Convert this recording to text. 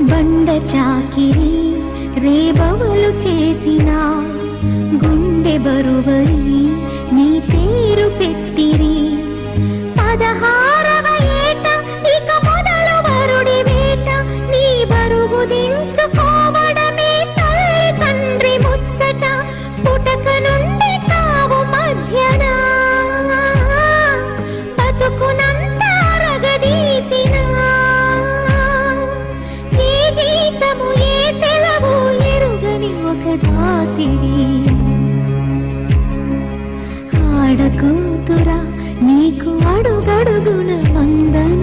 బండ చాకిరి రేబవలు చేసిన గుండె బరువై నీ పేరు పెట్టిరి 16వ ఏట ఇక మొదలు వరుడి వేట నీ బరువు దించుకోవడమే తల్లి తండ్రి ముచ్చట పుటక నుండి చావు మధ్యన బతుకునంత అరగదీసిన ఏ జీతము ఏ సెలవు ఎరుగని ఒక దాసిరి ఆడకూతురా నీకు అడుగడుగున వందన